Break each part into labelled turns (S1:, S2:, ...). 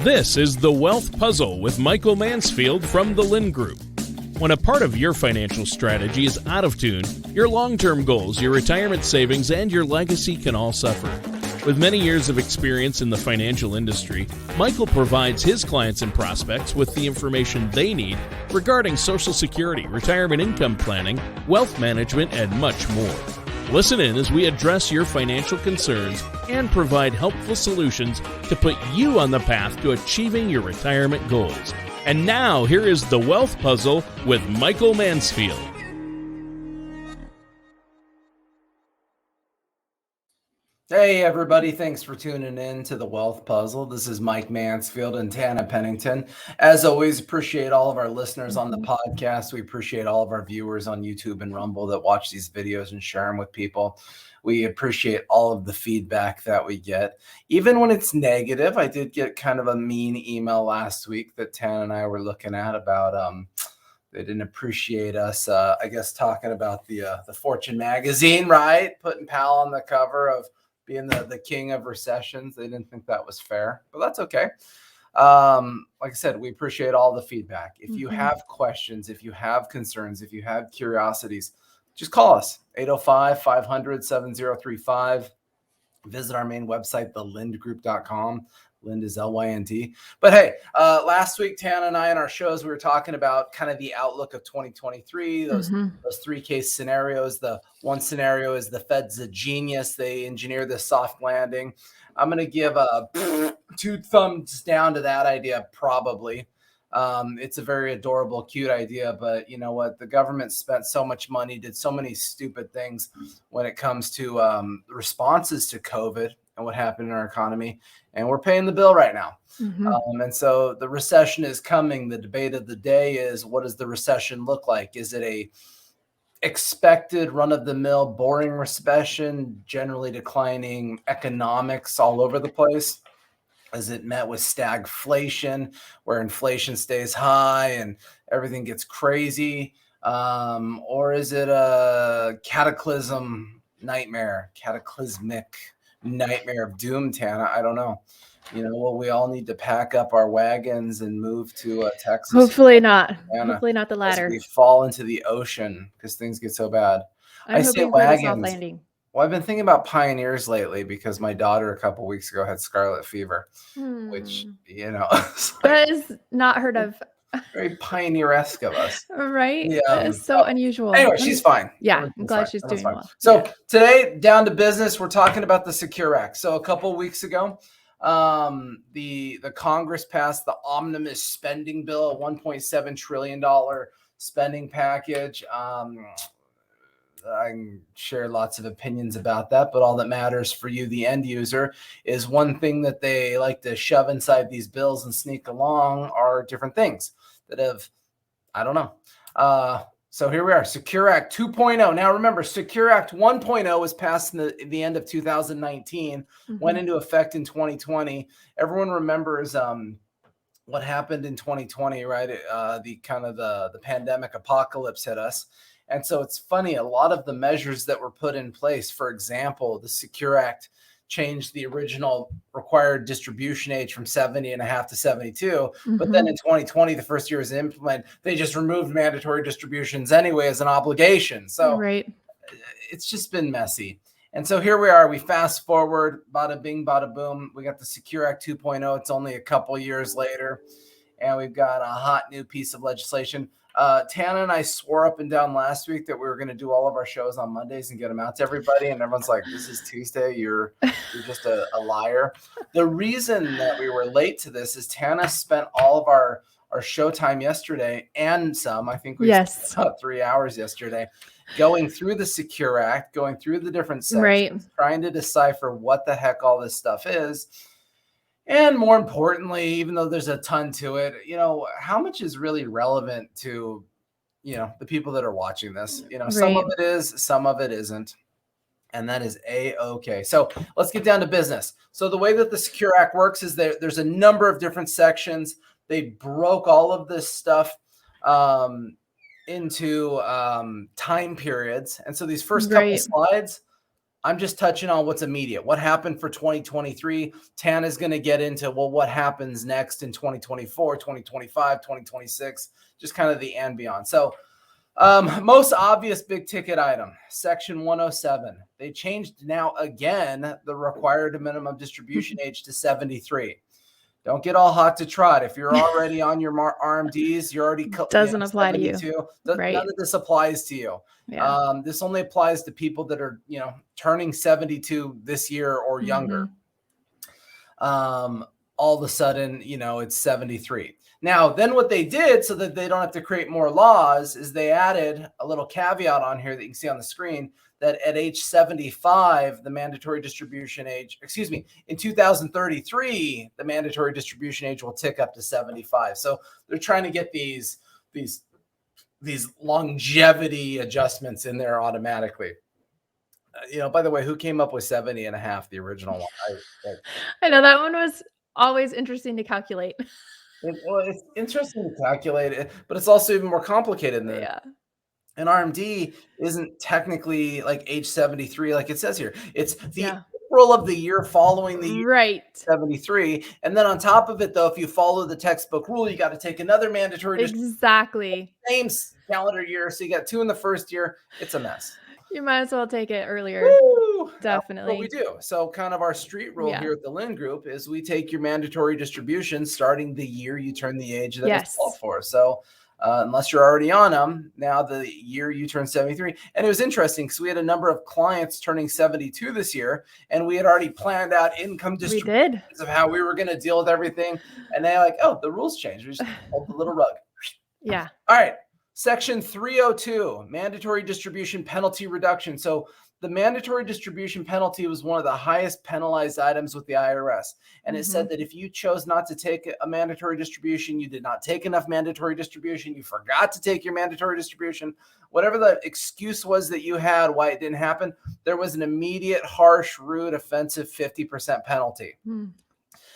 S1: This is The Wealth Puzzle with Michael Mansfield from the Lind Group. When a part of your financial strategy is out of tune, your long-term goals, your retirement savings, and your legacy can all suffer. With many years of experience in the financial industry, Michael provides his clients and prospects with the information they need regarding Social Security, retirement income planning, wealth management, and much more. Listen in as we address your financial concerns and provide helpful solutions to put you on the path to achieving your retirement goals. And now, here is The Wealth Puzzle with Michael Mansfield.
S2: Hey everybody, thanks for tuning in to The Wealth Puzzle. This is Mike Mansfield and Tana Pennington. As always, appreciate all of our listeners on the podcast. We appreciate all of our viewers on YouTube and Rumble that watch these videos and share them with people. We appreciate all of the feedback that we get, even when it's negative. I did get kind of a mean email last week that Tana and I were looking at about they didn't appreciate us, I guess, talking about the Fortune magazine, right? Putting Powell on the cover of being the king of recessions. They didn't think that was fair, but that's okay. Like I said, we appreciate all the feedback. If you have questions, if you have concerns, if you have curiosities, just call us, 805-500-7035. Visit our main website, thelindgroup.com. Lind is L-Y-N-D. But hey, last week, Tana and I in our shows, we were talking about kind of the outlook of 2023, those three case scenarios. The one scenario is the Fed's a genius. They engineer this soft landing. I'm going to give two thumbs down to that idea, probably. It's a very adorable, cute idea, but you know what? The government spent so much money, did so many stupid things when it comes to responses to COVID and what happened in our economy. And we're paying the bill right now. And so the recession is coming. The debate of the day is, what does the recession look like? Is it a expected run-of-the-mill boring recession, generally declining economics all over the place? Is it met with stagflation, where inflation stays high and everything gets crazy? Or is it a cataclysmic nightmare of doom, Tana? I don't know. You know, well, we all need to pack up our wagons and move to Texas.
S3: Hopefully not.
S2: Tana,
S3: Hopefully not the latter.
S2: We fall into the ocean because things get so bad.
S3: I'm hoping for the soft landing.
S2: Well, I've been thinking about Pioneers lately because my daughter a couple weeks ago had scarlet fever, which, you know,
S3: that is not heard of.
S2: Very pioneer-esque of us.
S3: Right? It's so unusual.
S2: Anyway, she's fine.
S3: Yeah, I'm glad she's doing well.
S2: So today, down to business, we're talking about the Secure Act. So a couple weeks ago, the Congress passed the omnibus spending bill, a $1.7 trillion spending package. I can share lots of opinions about that, but all that matters for you, the end user, is one thing that they like to shove inside these bills and sneak along are different things that have, I don't know. So here we are, Secure Act 2.0. Now remember, Secure Act 1.0 was passed in the end of 2019, went into effect in 2020. Everyone remembers what happened in 2020, right? The pandemic apocalypse hit us. And so it's funny, a lot of the measures that were put in place, for example, the Secure Act changed the original required distribution age from 70 and a half to 72. But then in 2020, the first year was implemented, they just removed mandatory distributions anyway as an obligation. So it's just been messy. And so here we are, we fast forward, bada bing, bada boom. We got the Secure Act 2.0. It's only a couple years later. And we've got a hot new piece of legislation. Tana and I swore up and down last week that we were going to do all of our shows on Mondays and get them out to everybody. And everyone's like, this is Tuesday. You're just a liar. The reason that we were late to this is Tana spent all of our show time yesterday and some. I think we spent about 3 hours yesterday going through the Secure Act, going through the different sections, trying to decipher what the heck all this stuff is. And more importantly, even though there's a ton to it, you know, how much is really relevant to, you know, the people that are watching this? You know, some of it is, some of it isn't. And that is A-okay. So let's get down to business. So the way that the Secure Act works is there's a number of different sections. They broke all of this stuff into time periods. And so these first couple slides, I'm just touching on what's immediate. What happened for 2023? Tan is going to get into, well, what happens next in 2024, 2025, 2026, just kind of the and beyond. So most obvious big ticket item, section 107. They changed now again the required minimum distribution age to 73. Don't get all hot to trot. If you're already on your RMDs, you're already
S3: doesn't apply to you.
S2: Right. None of this applies to you. Yeah. This only applies to people that are, turning 72 this year or younger. All of a sudden, it's 73. Now, then what they did so that they don't have to create more laws is they added a little caveat on here that you can see on the screen that at age 75, the mandatory distribution age, in 2033, the mandatory distribution age will tick up to 75. So they're trying to get these longevity adjustments in there automatically. By the way, who came up with 70 and a half, the original one?
S3: I know that one was always interesting to calculate.
S2: It's interesting to calculate it, but it's also even more complicated than that. An RMD isn't technically like age 73, like it says here. It's the April of the year following the year 73. And then on top of it, though, if you follow the textbook rule, you got to take another mandatory same calendar year. So you got 2 in the first year. It's a mess.
S3: You might as well take it earlier.
S2: Woo!
S3: Definitely.
S2: What we do. So kind of our street rule here at the Lynn Group is we take your mandatory distribution starting the year you turn the age that it's called for. So unless you're already on them, now the year you turn 73. And it was interesting because we had a number of clients turning 72 this year, and we had already planned out income distributions of how we were going to deal with everything. And they're like, oh, the rules changed. We just pulled the little rug.
S3: Yeah.
S2: All right. Section 302, mandatory distribution penalty reduction. So the mandatory distribution penalty was one of the highest penalized items with the IRS. And it said that if you chose not to take a mandatory distribution, you did not take enough mandatory distribution, you forgot to take your mandatory distribution, whatever the excuse was that you had why it didn't happen, there was an immediate, harsh, rude, offensive 50% penalty.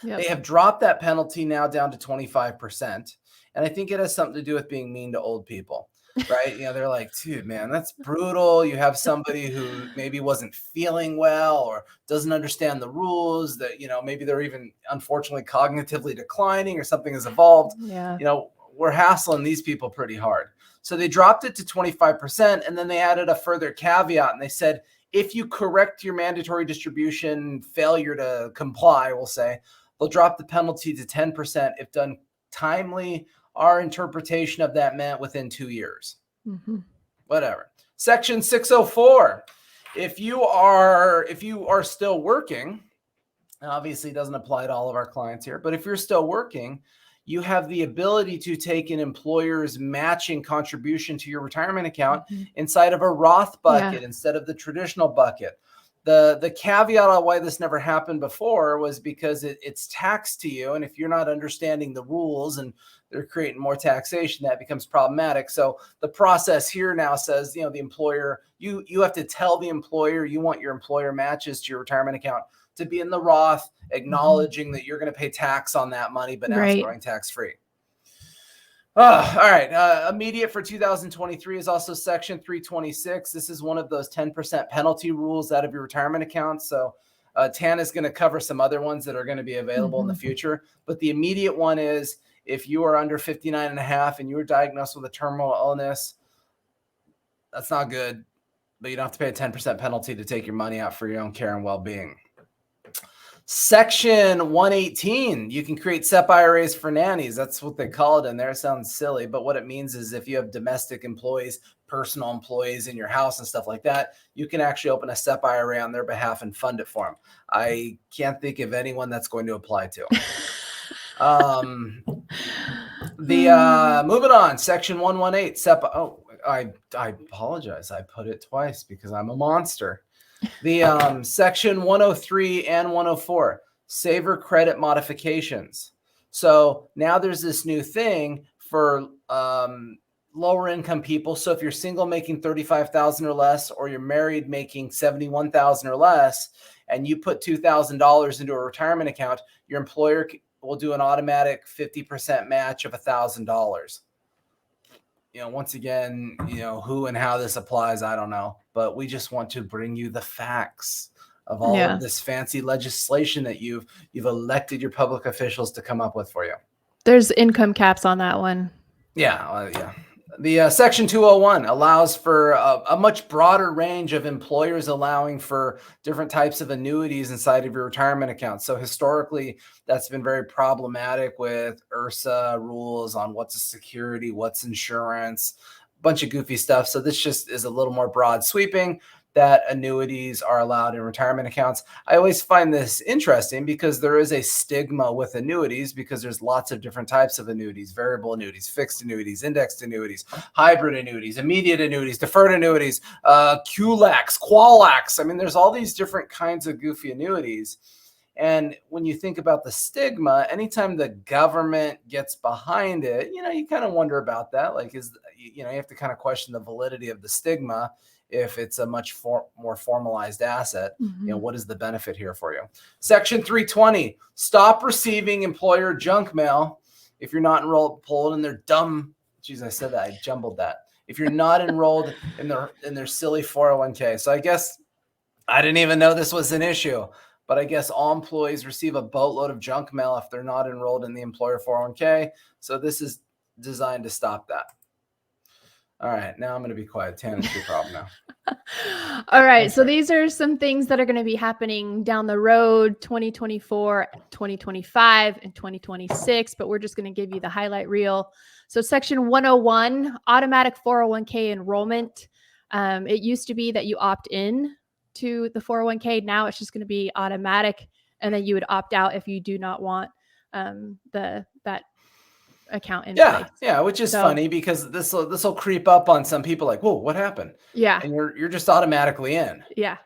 S2: They have dropped that penalty now down to 25%. And I think it has something to do with being mean to old people, right? They're like, dude, man, that's brutal. You have somebody who maybe wasn't feeling well or doesn't understand the rules that, maybe they're even unfortunately cognitively declining or something has evolved. We're hassling these people pretty hard. So they dropped it to 25%. And then they added a further caveat. And they said, if you correct your mandatory distribution failure to comply, we'll say, they'll drop the penalty to 10% if done timely. Our interpretation of that meant within 2 years. Whatever. Section 604. If you are still working, obviously it doesn't apply to all of our clients here, but if you're still working, you have the ability to take an employer's matching contribution to your retirement account inside of a Roth bucket instead of the traditional bucket. The caveat on why this never happened before was because it's taxed to you. And if you're not understanding the rules and they're creating more taxation, that becomes problematic. So the process here now says, the employer, you have to tell the employer you want your employer matches to your retirement account to be in the Roth, acknowledging that you're going to pay tax on that money, but now it's going tax-free. All right. Immediate for 2023 is also section 326. This is one of those 10% penalty rules out of your retirement account. So Tan is going to cover some other ones that are going to be available in the future. But the immediate one is if you are under 59 and a half and you were diagnosed with a terminal illness, that's not good, but you don't have to pay a 10% penalty to take your money out for your own care and well-being. Section 118, you can create SEP IRAs for nannies. That's what they call it in there. It sounds silly, but what it means is if you have domestic employees, personal employees in your house and stuff like that, you can actually open a SEP IRA on their behalf and fund it for them. I can't think of anyone that's going to apply to. Moving on, section 118, SEP. Oh, I apologize. I put it twice because I'm a monster. The section 103 and 104, saver credit modifications. So now there's this new thing for lower income people. So if you're single making $35,000 or less, or you're married making $71,000 or less, and you put $2,000 into a retirement account, your employer will do an automatic 50% match of $1,000. Once again, who and how this applies, I don't know. but we just want to bring you the facts of all
S3: Yeah.
S2: of this fancy legislation that you've elected your public officials to come up with for you.
S3: There's income caps on that one.
S2: Yeah. The Section 201 allows for a much broader range of employers, allowing for different types of annuities inside of your retirement account. So historically, that's been very problematic with IRSA rules on what's a security, what's insurance, a bunch of goofy stuff. So this just is a little more broad sweeping, that annuities are allowed in retirement accounts. I always find this interesting because there is a stigma with annuities, because there's lots of different types of annuities: variable annuities, fixed annuities, indexed annuities, hybrid annuities, immediate annuities, deferred annuities, QLACs, QUALACs. I mean, there's all these different kinds of goofy annuities. And when you think about the stigma, anytime the government gets behind it, you kind of wonder about that. Like, you have to kind of question the validity of the stigma. If it's a much more formalized asset, what is the benefit here for you? Section 320, stop receiving employer junk mail if you're not enrolled in their dumb, geez, I said that, I jumbled that. If you're not enrolled in their silly 401k. So I guess I didn't even know this was an issue, but I guess all employees receive a boatload of junk mail if they're not enrolled in the employer 401k. So this is designed to stop that. All right, now I'm going to be quiet. Tana's your problem now.
S3: All right, so these are some things that are going to be happening down the road, 2024, 2025, and 2026, but we're just going to give you the highlight reel. So Section 101, automatic 401k enrollment. It used to be that you opt in to the 401k. Now it's just going to be automatic, and then you would opt out if you do not want that account in place.
S2: Yeah, which is funny because this will creep up on some people, like, whoa, what happened?
S3: Yeah.
S2: And you're just automatically in.
S3: Yeah.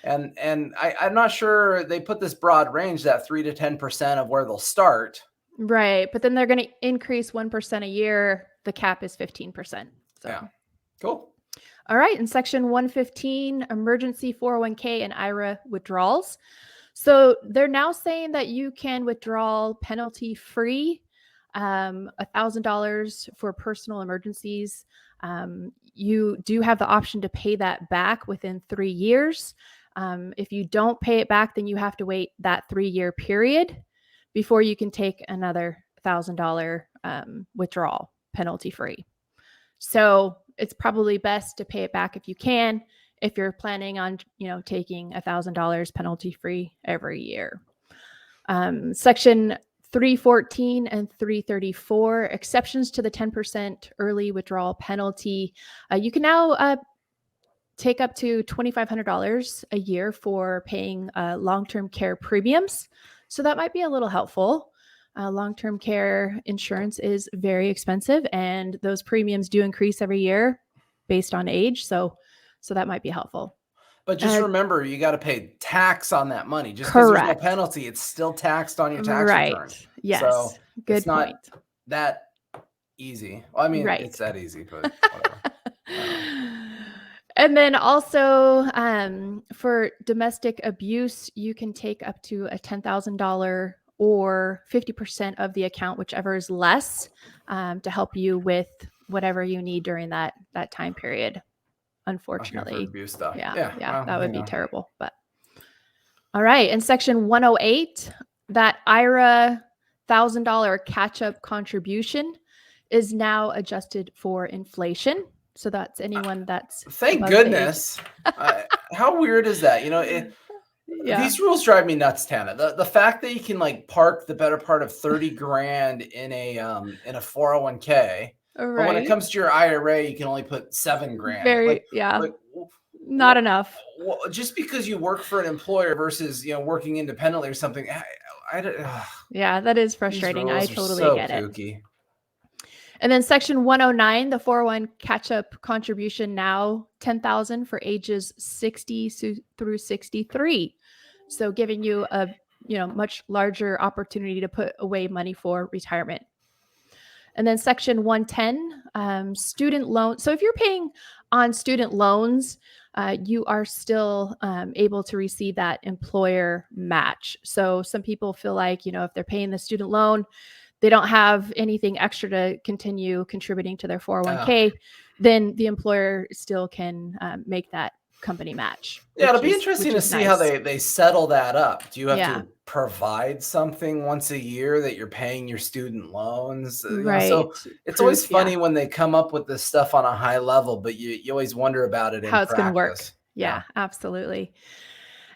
S2: And I'm not sure they put this broad range, that 3 to 10% of where they'll start.
S3: Right. But then they're going to increase 1% a year. The cap is 15%. So.
S2: Yeah. Cool.
S3: All right. In Section 115, emergency 401k and IRA withdrawals. So they're now saying that you can withdraw penalty free, $1,000 for personal emergencies. You do have the option to pay that back within 3 years. If you don't pay it back, then you have to wait that 3-year period before you can take another $1,000 withdrawal penalty free. So it's probably best to pay it back if you can, if you're planning on, taking $1,000 penalty free every year. Section 314 and 334, exceptions to the 10% early withdrawal penalty. You can now take up to $2,500 a year for paying long-term care premiums. So that might be a little helpful. Long-term care insurance is very expensive, and those premiums do increase every year based on age. So that might be helpful.
S2: But just remember, you got to pay tax on that money. Just because there's no penalty, it's still taxed on your tax return.
S3: Yes.
S2: So
S3: good
S2: it's
S3: point.
S2: Not that easy. Well, I mean, it's that easy, but whatever.
S3: And then also for domestic abuse, you can take up to a $10,000 or 50% of the account, whichever is less, to help you with whatever you need during that time period. Unfortunately,
S2: abuse stuff.
S3: Yeah, well, that would be terrible. But all right, in Section 108, that IRA $1,000 catch-up contribution is now adjusted for inflation. So that's anyone that's
S2: thank goodness. How weird is that? These rules drive me nuts, Tana. The fact that you can park the better part of 30 grand in a 401k. Right. But when it comes to your IRA, you can only put 7 grand.
S3: Not enough.
S2: Well, just because you work for an employer versus working independently or something.
S3: Yeah, that is frustrating. I totally get
S2: kooky.
S3: it. And then Section 109, the 401 catch-up contribution, now $10,000 for ages 60 through 63. So giving you a much larger opportunity to put away money for retirement. And then Section 110, student loan. So if you're paying on student loans, you are still able to receive that employer match. So some people feel like, if they're paying the student loan, they don't have anything extra to continue contributing to their 401k, then the employer still can make that company match.
S2: Yeah, it'll
S3: which
S2: be
S3: is-
S2: interesting
S3: which
S2: to
S3: is
S2: see how
S3: nice.
S2: they settle that up. Do you have
S3: Yeah.
S2: to provide something once a year that you're paying your student loans?
S3: Right.
S2: So it's always
S3: Proof, yeah.
S2: funny when they come up with this stuff on a high level, but you always wonder about it in
S3: How it's going to work.
S2: practice.
S3: Yeah, absolutely.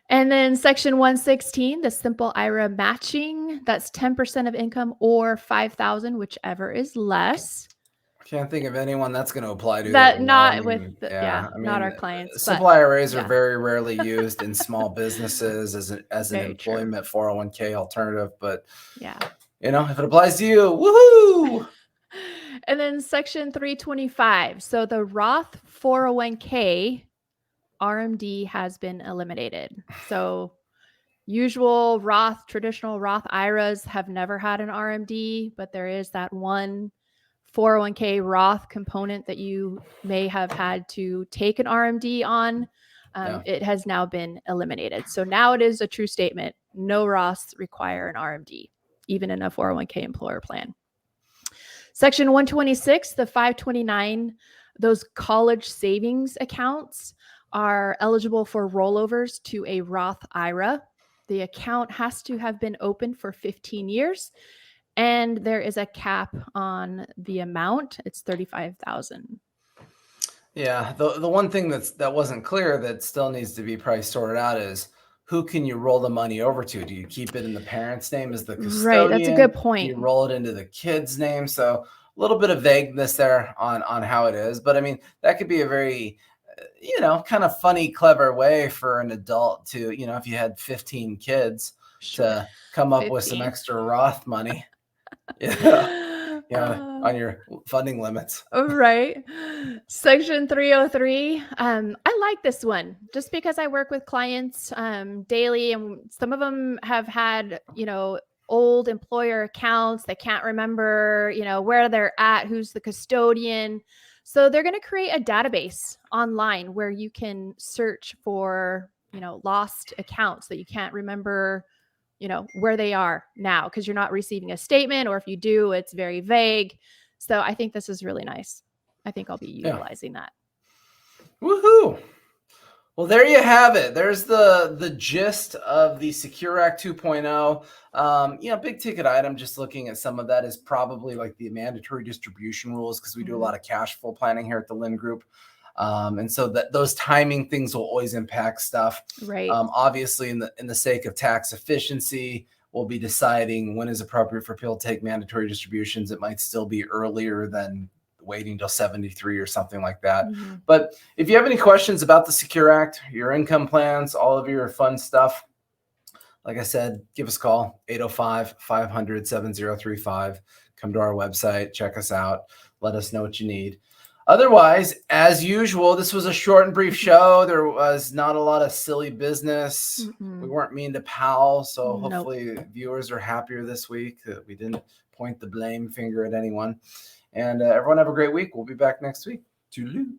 S3: And then section 116, the simple IRA matching, that's 10% of income or 5,000, whichever is less.
S2: Can't think of anyone that's going to apply to.
S3: That
S2: right now.
S3: not
S2: I
S3: with
S2: mean,
S3: the,
S2: yeah, I
S3: not
S2: mean,
S3: our clients,
S2: simple
S3: but
S2: IRAs are
S3: yeah.
S2: very rarely used in small businesses as an
S3: Very true.
S2: employment 401k alternative. But
S3: Yeah.
S2: if it applies to you, woohoo!
S3: And then section 325. So the Roth 401k RMD has been eliminated. So usual Roth, traditional Roth IRAs have never had an RMD, but there is that one 401k Roth component that you may have had to take an RMD on.
S2: Yeah.
S3: It has now been eliminated. So now it is a true statement. No Roths require an RMD, even in a 401k employer plan. Section 126, the 529, those college savings accounts are eligible for rollovers to a Roth IRA. The account has to have been open for 15 years, and there is a cap on the amount. It's $35,000.
S2: Yeah, the one thing that wasn't clear that still needs to be probably sorted out is who can you roll the money over to? Do you keep it in the parent's name as the custodian?
S3: Right, that's a good
S2: Do
S3: point.
S2: you roll it into the kid's name? So a little bit of vagueness there on how it is, but I mean that could be a very kind of funny, clever way for an adult to if you had 15 kids to come up with some
S3: 15.
S2: extra Roth money. On your funding limits.
S3: Right. Section 303. I like this one just because I work with clients daily, and some of them have had, old employer accounts. They can't remember, where they're at, who's the custodian. So they're going to create a database online where you can search for, lost accounts that you can't remember where they are now because you're not receiving a statement, or if you do, it's very vague. So I think this is really nice. I think I'll be utilizing that.
S2: Woohoo! Well, there you have it. There's the gist of the Secure Act 2.0. Big ticket item, just looking at some of that, is probably like the mandatory distribution rules, because we do a lot of cash flow planning here at the Lynn Group. And so that those timing things will always impact stuff.
S3: Right.
S2: Obviously, in the sake of tax efficiency, we'll be deciding when is appropriate for people to take mandatory distributions. It might still be earlier than waiting till 73 or something like that.
S3: Mm-hmm.
S2: But if you have any questions about the Secure Act, your income plans, all of your fun stuff, like I said, give us a call, 805-500-7035. Come to our website, check us out, let us know what you need. Otherwise, as usual, this was a short and brief show. There was not a lot of silly business.
S3: Mm-mm.
S2: We weren't mean to Powell, so
S3: Nope.
S2: hopefully viewers are happier this week that we didn't point the blame finger at anyone. And everyone have a great week. We'll be back next week. Toodaloo.